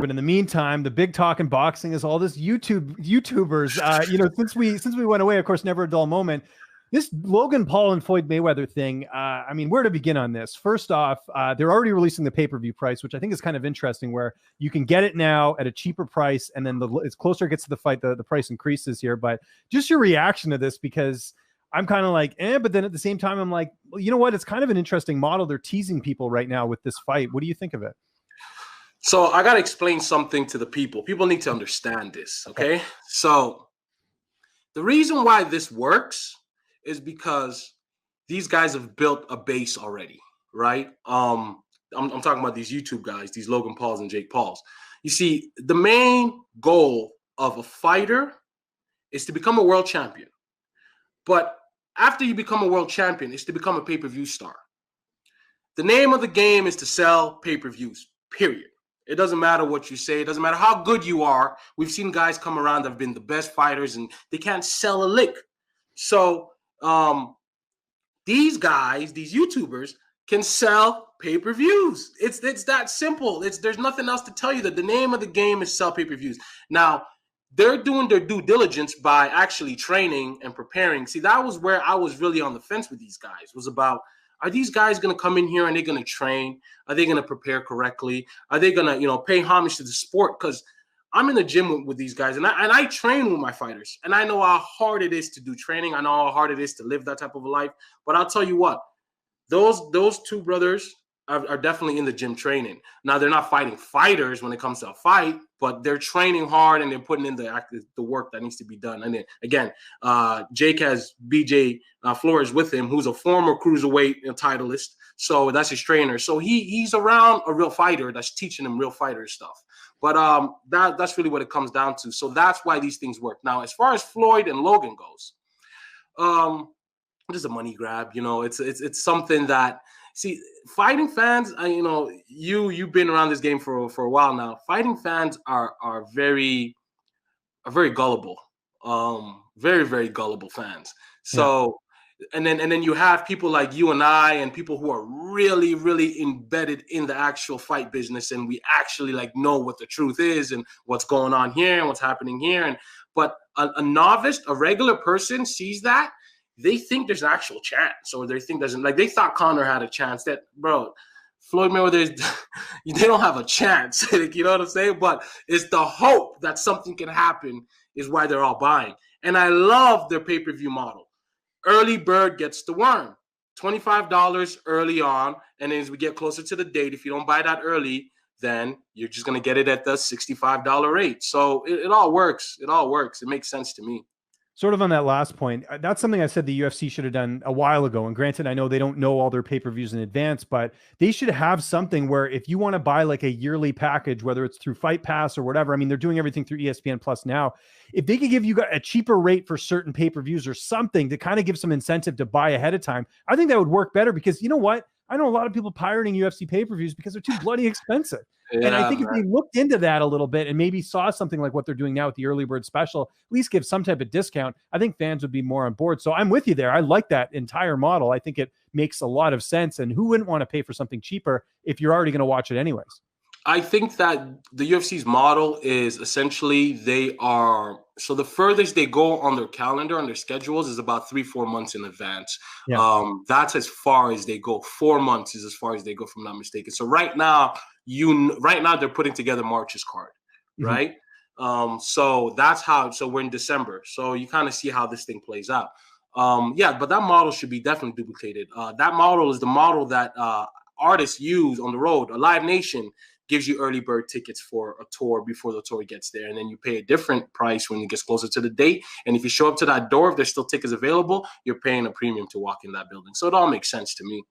But in the meantime, the big talk in boxing is all this YouTubers. Since we went away, of course, never a dull moment. This Logan Paul and Floyd Mayweather thing, I mean, where to begin on this? First off, they're already releasing the pay-per-view price, which I think is kind of interesting, where you can get it now at a cheaper price, and then as closer it gets to the fight, the price increases here. But just your reaction to this, because I'm kind of like, but then at the same time, I'm like, well, you know what? It's kind of an interesting model. They're teasing people right now with this fight. What do you think of it? So I got to explain something to the people. People need to understand this, okay? So the reason why this works is because these guys have built a base already, right? I'm talking about these YouTube guys, these Logan Pauls and Jake Pauls. You see, the main goal of a fighter is to become a world champion. But after you become a world champion, it's to become a pay-per-view star. The name of the game is to sell pay-per-views, period. It doesn't matter what you say. It doesn't matter how good you are. We've seen guys come around that have been the best fighters, and they can't sell a lick. So these guys, these YouTubers, can sell pay-per-views. It's that simple. There's nothing else to tell you. That the name of the game is sell pay-per-views. Now, they're doing their due diligence by actually training and preparing. See, that was where I was really on the fence with these guys. Was about, are these guys going to come in here and they're going to train? Are they going to prepare correctly? Are they going to, pay homage to the sport? Because I'm in the gym with these guys, and I train with my fighters, and I know how hard it is to do training. I know how hard it is to live that type of a life. But I'll tell you what, those two brothers are definitely in the gym training. Now, they're not fighting fighters when it comes to a fight, but they're training hard and they're putting in the work that needs to be done. And then again, Jake has BJ Flores with him, who's a former cruiserweight titleist. So that's his trainer. So he's around a real fighter that's teaching him real fighter stuff. But that's really what it comes down to. So that's why these things work. Now, as far as Floyd and Logan goes, just a money grab. It's something that, see, fighting fans, you've been around this game for a while now. Fighting fans are very gullible, very, very gullible fans. So, and then you have people like you and I, and people who are really, really embedded in the actual fight business, and we actually know what the truth is and what's going on here and what's happening here. But a novice, a regular person sees that. They think there's an actual chance, or they think they thought Conor had a chance. That, bro, Floyd Mayweather, they don't have a chance. You know what I'm saying? But it's the hope that something can happen is why they're all buying. And I love their pay-per-view model. Early bird gets the worm. $25 early on, and then as we get closer to the date, if you don't buy that early, then you're just going to get it at the $65 rate. So it all works. It all works. It makes sense to me. Sort of on that last point, that's something I said the UFC should have done a while ago. And granted, I know they don't know all their pay-per-views in advance, but they should have something where if you want to buy like a yearly package, whether it's through Fight Pass or whatever, I mean, they're doing everything through ESPN Plus now. If they could give you a cheaper rate for certain pay-per-views or something to kind of give some incentive to buy ahead of time, I think that would work better, because you know what? I know a lot of people pirating UFC pay-per-views because they're too bloody expensive. Yeah, and I think if they looked into that a little bit and maybe saw something like what they're doing now with the early bird special, at least give some type of discount, I think fans would be more on board. So I'm with you there. I like that entire model. I think it makes a lot of sense. And who wouldn't want to pay for something cheaper if you're already going to watch it anyways? I think that the UFC's model is essentially so the furthest they go on their calendar, on their schedules, is about 3-4 months in advance. Yeah. That's as far as they go. 4 months is as far as they go, if I'm not mistaken. So right now they're putting together March's card, right? So that's how. So we're in December. So you kind of see how this thing plays out. But that model should be definitely duplicated. That model is the model that artists use on the road. A Live Nation gives you early bird tickets for a tour before the tour gets there. And then you pay a different price when it gets closer to the date. And if you show up to that door, if there's still tickets available, you're paying a premium to walk in that building. So it all makes sense to me.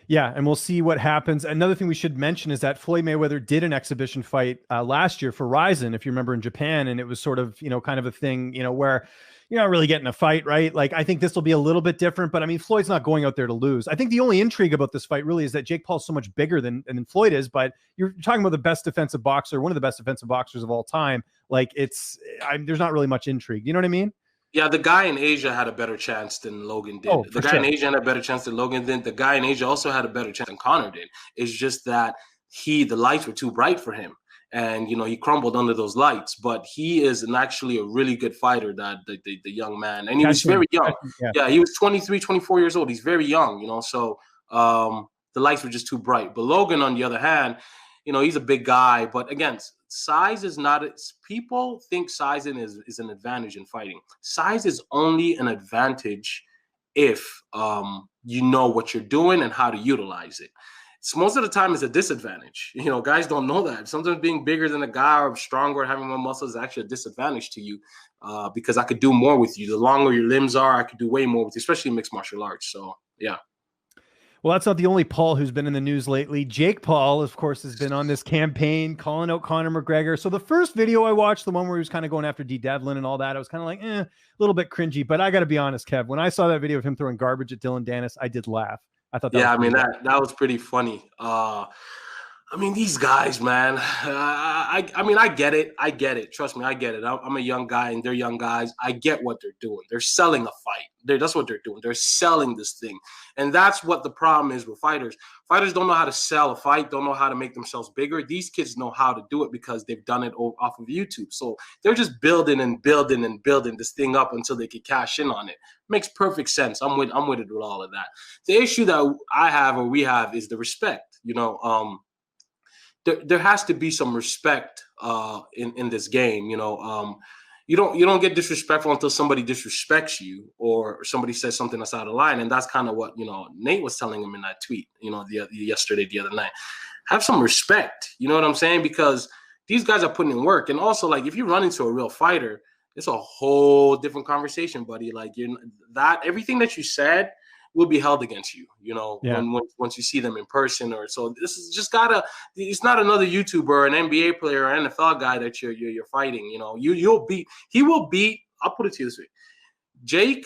Yeah, and we'll see what happens. Another thing we should mention is that Floyd Mayweather did an exhibition fight last year for Ryzen, if you remember, in Japan. And it was sort of, kind of a thing, where you're not really getting a fight, right? Like, I think this will be a little bit different, but I mean, Floyd's not going out there to lose. I think the only intrigue about this fight really is that Jake Paul's so much bigger than Floyd is, but you're talking about the best defensive boxer, one of the best defensive boxers of all time. Like, there's not really much intrigue. You know what I mean? Yeah, the guy in Asia had a better chance than Logan did. The guy in Asia had a better chance than Logan did. The guy in Asia also had a better chance than Conor did. It's just that the lights were too bright for him. and he crumbled under those lights. But he is actually a really good fighter, that the young man, and he was very young. Yeah, he was 23, 24 years old. He's very young, so the lights were just too bright. But Logan, on the other hand, he's a big guy, but again, size is not. People think sizing is an advantage in fighting. Size is only an advantage if you know what you're doing and how to utilize it. So most of the time it's a disadvantage. Guys don't know that. Sometimes being bigger than a guy or stronger, having more muscles is actually a disadvantage to you, because I could do more with you. The longer your limbs are, I could do way more with you, especially in mixed martial arts. So yeah. Well, that's not the only Paul who's been in the news lately. Jake Paul, of course, has been on this campaign calling out Conor McGregor. So the first video I watched, the one where he was kind of going after D. Devlin and all that, I was kind of like, a little bit cringy. But I got to be honest, Kev, when I saw that video of him throwing garbage at Dylan Dennis, I did laugh. I thought that that was pretty funny. These guys, man. I get it. I get it. Trust me, I get it. I'm a young guy, and they're young guys. I get what they're doing. They're selling a fight. That's what they're doing. They're selling this thing, and that's what the problem is with fighters. Fighters don't know how to sell a fight. Don't know how to make themselves bigger. These kids know how to do it because they've done it off of YouTube. So they're just building and building and building this thing up until they can cash in on it. Makes perfect sense. I'm with it with all of that. The issue that I have, or we have, is the respect. There has to be some respect in this game. You don't get disrespectful until somebody disrespects you or somebody says something that's out of line, and that's kind of what Nate was telling him in that tweet. The other night. Have some respect. You know what I'm saying? Because these guys are putting in work, and also, like, if you run into a real fighter, it's a whole different conversation, buddy. Like, everything that you said will be held against you, once you see them in person. Or so this is just it's not another YouTuber or an NBA player or NFL guy that you're fighting. He will beat, I'll put it to you this way. Jake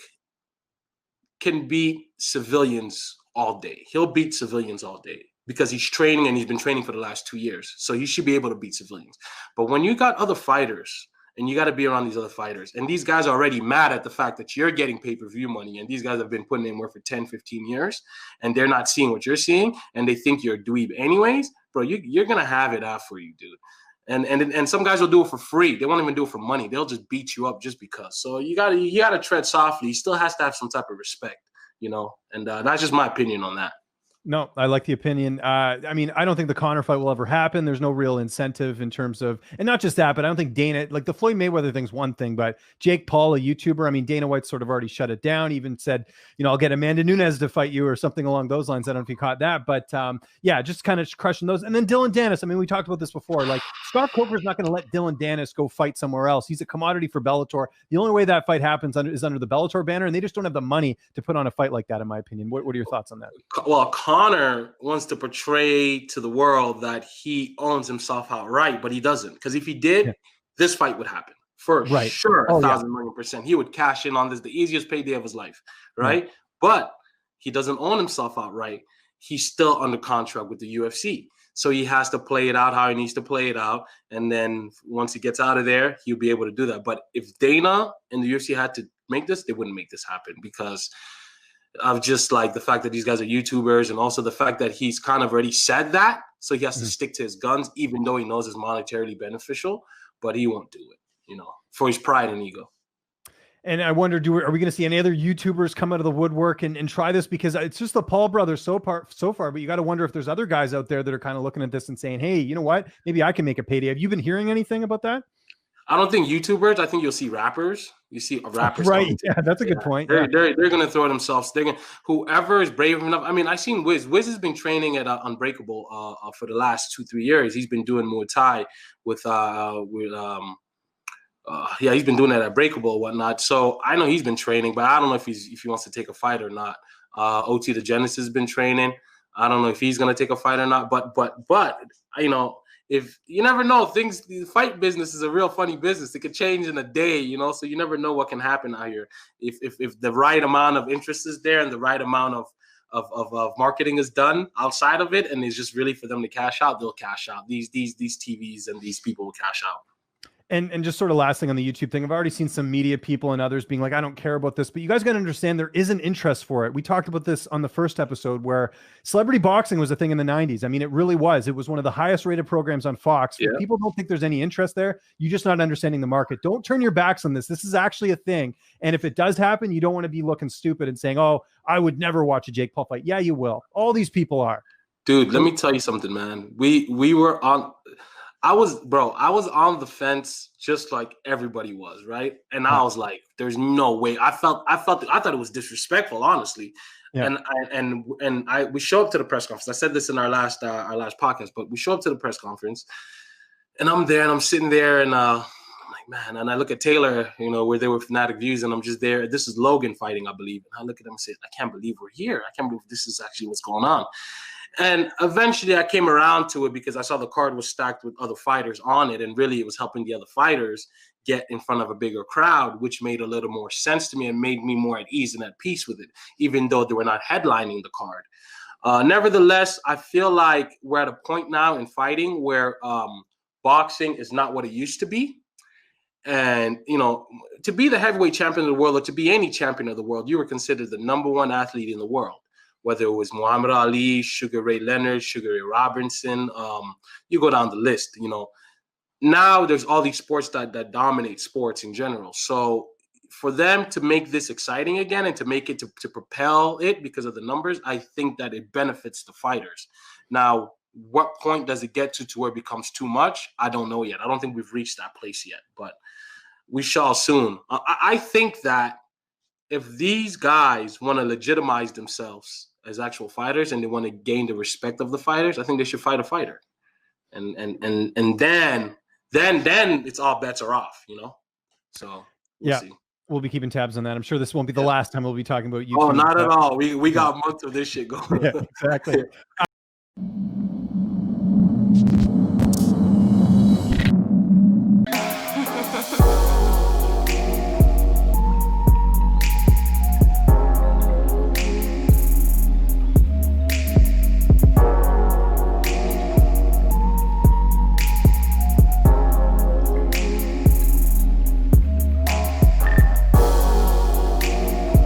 can beat civilians all day. He'll beat civilians all day because he's training, and he's been training for the last 2 years. So he should be able to beat civilians. But when you got other fighters, and you got to be around these other fighters, and these guys are already mad at the fact that you're getting pay-per-view money, and these guys have been putting in work for 10, 15 years, and they're not seeing what you're seeing, and they think you're a dweeb anyways, bro, you're going to have it out for you, dude. And some guys will do it for free. They won't even do it for money. They'll just beat you up just because. So you gotta tread softly. He still has to have some type of respect, and that's just my opinion on that. No, I like the opinion. I don't think the Conor fight will ever happen. There's no real incentive in terms of, and not just that, but I don't think Dana, like the Floyd Mayweather thing's one thing, but Jake Paul, a YouTuber, Dana White sort of already shut it down, even said, I'll get Amanda Nunes to fight you or something along those lines. I don't know if you caught that, but just kind of crushing those. And then Dylan Dennis, we talked about this before, like Scott Coker's not going to let Dylan Dennis go fight somewhere else. He's a commodity for Bellator. The only way that fight happens is under the Bellator banner, and they just don't have the money to put on a fight like that, in my opinion. What are your thoughts on that? Well, Conor wants to portray to the world that he owns himself outright, but he doesn't. Because if he did, this fight would happen for sure. 1,000,000,000%. He would cash in on this, the easiest payday of his life, right? But he doesn't own himself outright. He's still under contract with the UFC. So he has to play it out how he needs to play it out. And then once he gets out of there, he'll be able to do that. But if Dana and the UFC had to make this, they wouldn't make this happen because of just like the fact that these guys are YouTubers, and also the fact that he's kind of already said that. So he has to stick to his guns, even though he knows it's monetarily beneficial, but he won't do it, for his pride and ego. And I wonder, are we going to see any other YouTubers come out of the woodwork and try this? Because it's just the Paul brothers so far, but you got to wonder if there's other guys out there that are kind of looking at this and saying, hey, you know what? Maybe I can make a payday. Have you been hearing anything about that? I don't think YouTubers. I think you'll see rappers. You see rappers. Right. Yeah, that's a good point. They're going to throw themselves. Whoever is brave enough. I've seen Wiz. Wiz has been training at Unbreakable for the last 2-3 years. He's been doing Muay Thai he's been doing that at Breakable and whatnot. So I know he's been training, but I don't know if he wants to take a fight or not. OT the Genesis has been training. I don't know if he's going to take a fight or not. But if you never know, the fight business is a real funny business. It could change in a day, so you never know what can happen out here. If the right amount of interest is there and the right amount of marketing is done outside of it, and it's just really for them to cash out, they'll cash out. These TVs and these people will cash out. And just sort of last thing on the YouTube thing, I've already seen some media people and others being like, I don't care about this, but you guys got to understand there is an interest for it. We talked about this on the first episode where celebrity boxing was a thing in the 90s. I mean, it really was. It was one of the highest rated programs on Fox. Yeah. People don't think there's any interest there. You're just not understanding the market. Don't turn your backs on this. This is actually a thing. And if it does happen, you don't want to be looking stupid and saying, oh, I would never watch a Jake Paul fight. Yeah, you will. All these people are. Dude, let me tell you something, man. We were on. I was on the fence just like everybody was, right? And I was like, "There's no way." I thought it was disrespectful, honestly. Yeah. We show up to the press conference. I said this in our last podcast, but we show up to the press conference, and I'm there, and I'm sitting there, and I'm like, man. And I look at Taylor, where they were Fanatic Views, and I'm just there. This is Logan fighting, I believe. And I look at him and say, I can't believe we're here. I can't believe this is actually what's going on. And eventually I came around to it because I saw the card was stacked with other fighters on it. And really it was helping the other fighters get in front of a bigger crowd, which made a little more sense to me and made me more at ease and at peace with it, even though they were not headlining the card. Nevertheless, I feel like we're at a point now in fighting where boxing is not what it used to be. And, to be the heavyweight champion of the world or to be any champion of the world, you were considered the number one athlete in the world. Whether it was Muhammad Ali, Sugar Ray Leonard, Sugar Ray Robinson, you go down the list, Now there's all these sports that dominate sports in general. So for them to make this exciting again and to make it to propel it because of the numbers, I think that it benefits the fighters. Now, what point does it get to where it becomes too much? I don't know yet. I don't think we've reached that place yet, but we shall soon. I think that if these guys want to legitimize themselves as actual fighters and they want to gain the respect of the fighters, I think they should fight a fighter. And then it's all bets are off, So we'll see. We'll be keeping tabs on that. I'm sure this won't be the last time we'll be talking about YouTube. Oh, not at all. We got months of this shit going. Yeah, exactly.